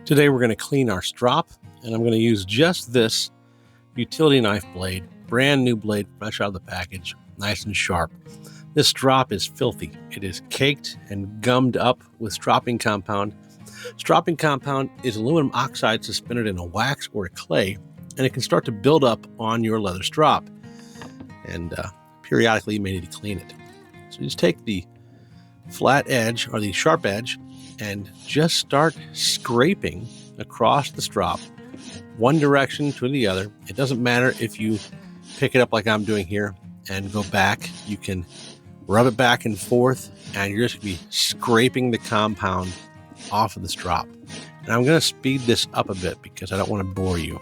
Today we're going to clean our strop, and I'm going to use just this utility knife blade, brand new blade, fresh out of the package, nice and sharp. This strop is filthy. It is caked and gummed up with stropping compound. Stropping compound is aluminum oxide suspended in a wax or a clay, and it can start to build up on your leather strop. And periodically you may need to clean it. So you just take the flat edge or the sharp edge and just start scraping across the strop, one direction to the other. It doesn't matter if you pick it up like I'm doing here and go back. You can rub it back and forth, and you're just going to be scraping the compound off of the strop. And I'm going to speed this up a bit because I don't want to bore you.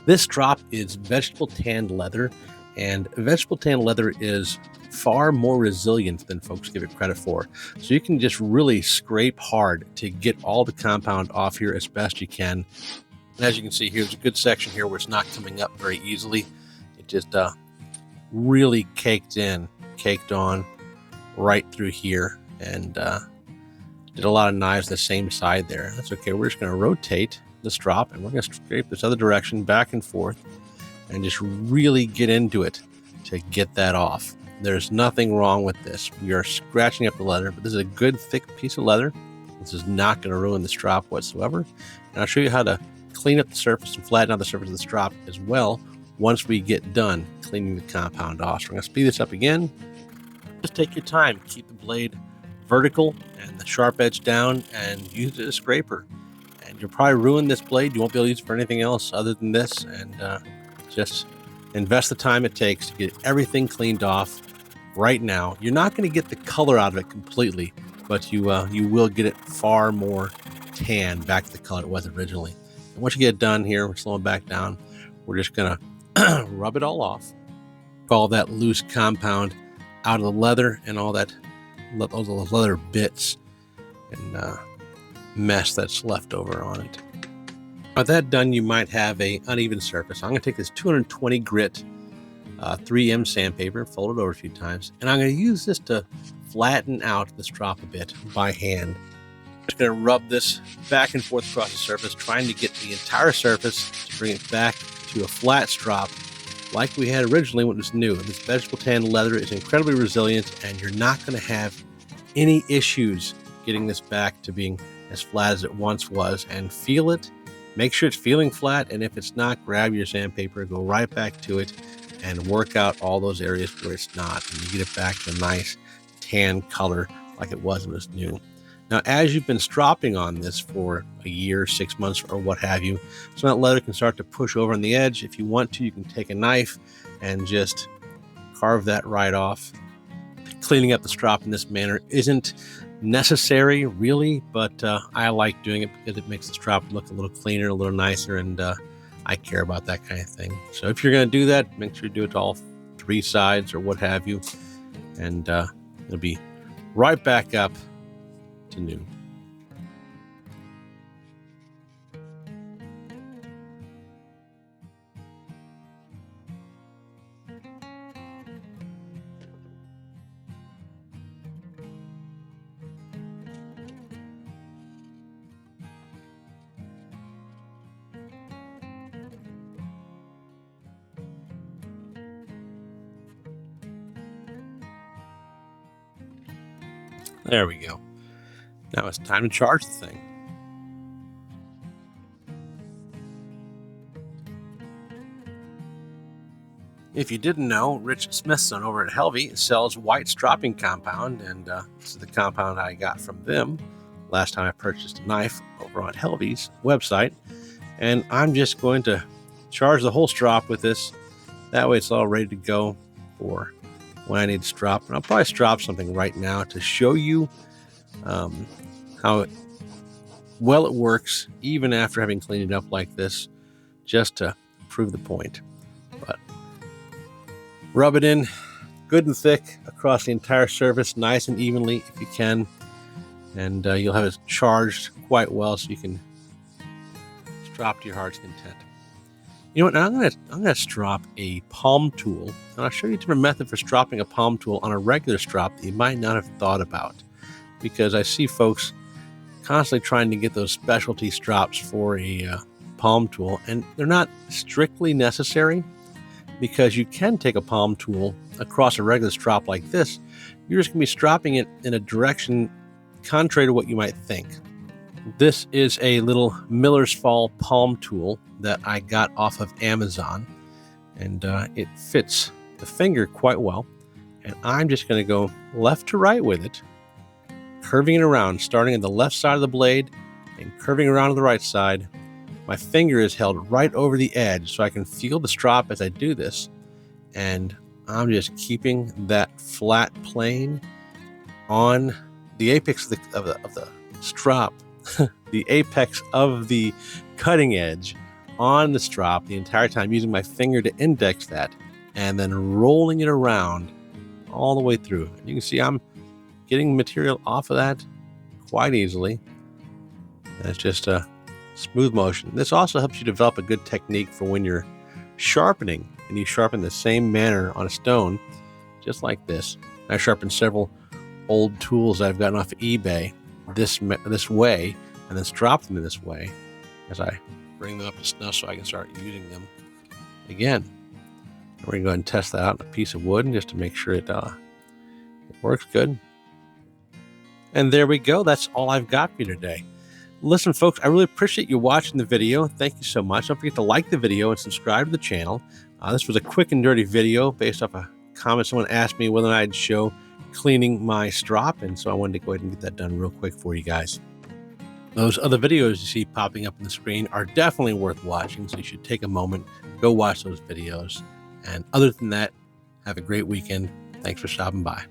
This strop is vegetable tanned leather, and vegetable tanned leather is far more resilient than folks give it credit for. So you can just really scrape hard to get all the compound off here as best you can. And as you can see, here's a good section here where it's not coming up very easily. It just really caked on right through here, and did a lot of knives the same side there. That's okay. We're just going to rotate the strop, and we're going to scrape this other direction back and forth and just really get into it to get that off. There's nothing wrong with this. We are scratching up the leather, but this is a good thick piece of leather. This is not going to ruin the strop whatsoever. And I'll show you how to clean up the surface and flatten out the surface of the strop as well once we get done cleaning the compound off. So we're going to speed this up again. Just take your time. Keep the blade vertical and the sharp edge down, and use it as a scraper. And you'll probably ruin this blade. You won't be able to use it for anything else other than this. And just invest the time it takes to get everything cleaned off right now. You're not going to get the color out of it completely, but you will get it far more tan, back to the color it was originally. And once you get it done here, we're slowing back down. We're just going to rub it all off, all that loose compound out of the leather and all that those leather bits and mess that's left over on it. With that done, you might have a uneven surface. I'm going to take this 220 grit 3M sandpaper, fold it over a few times, and I'm going to use this to flatten out the strop a bit by hand. I'm just going to rub this back and forth across the surface, trying to get the entire surface to bring it back to a flat strop like we had originally when it was new. This vegetable tan leather is incredibly resilient, and you're not going to have any issues getting this back to being as flat as it once was. And feel it. Make sure it's feeling flat, and if it's not, grab your sandpaper, go right back to it, and work out all those areas where it's not, and you get it back to a nice tan color like it was when it was new. Now, as you've been stropping on this for a year, 6 months, or what have you, so that leather can start to push over on the edge. If you want to, you can take a knife and just carve that right off. Cleaning up the strop in this manner isn't necessary, really, but I like doing it because it makes the strop look a little cleaner, a little nicer, and I care about that kind of thing. So if you're going to do that, make sure you do it to all three sides or what have you, and it'll be right back up to new. There we go. Now it's time to charge the thing. If you didn't know, Rich Smithson over at Helvey sells white stropping compound, and this is the compound I got from them last time I purchased a knife over on Helvey's website. And I'm just going to charge the whole strop with this. That way it's all ready to go for when I need to strop. And I'll probably strop something right now to show you how well it works, even after having cleaned it up like this, just to prove the point. But rub it in good and thick across the entire surface, nice and evenly if you can, and you'll have it charged quite well so you can strop to your heart's content. You know what? Now I'm gonna strop a palm tool, and I'll show you a different method for stropping a palm tool on a regular strop that you might not have thought about, because I see folks constantly trying to get those specialty strops for a palm tool, and they're not strictly necessary, because you can take a palm tool across a regular strop like this. You're just going to be stropping it in a direction contrary to what you might think. This is a little Miller's Fall palm tool that I got off of Amazon, and it fits the finger quite well. And I'm just going to go left to right with it, curving it around, starting at the left side of the blade and curving around to the right side. My finger is held right over the edge so I can feel the strop as I do this, and I'm just keeping that flat plane on the apex of the strop, the apex of the cutting edge on the strop the entire time, using my finger to index that, and then rolling it around all the way through. And you can see I'm getting material off of that quite easily. And it's just a smooth motion. This also helps you develop a good technique for when you're sharpening, and you sharpen the same manner on a stone, just like this. I sharpened several old tools I've gotten off of eBay this way, and then strop them in this way as I bring them up to snuff so I can start using them again. We're going to go ahead and test that out on a piece of wood just to make sure it works good. And there we go. That's all I've got for you today. Listen, folks, I really appreciate you watching the video. Thank you so much. Don't forget to like the video and subscribe to the channel. This was a quick and dirty video based off a comment someone asked me whether I'd show cleaning my strop, and so I wanted to go ahead and get that done real quick for you guys. Those other videos you see popping up on the screen are definitely worth watching, so you should take a moment, go watch those videos. And other than that, have a great weekend. Thanks for stopping by.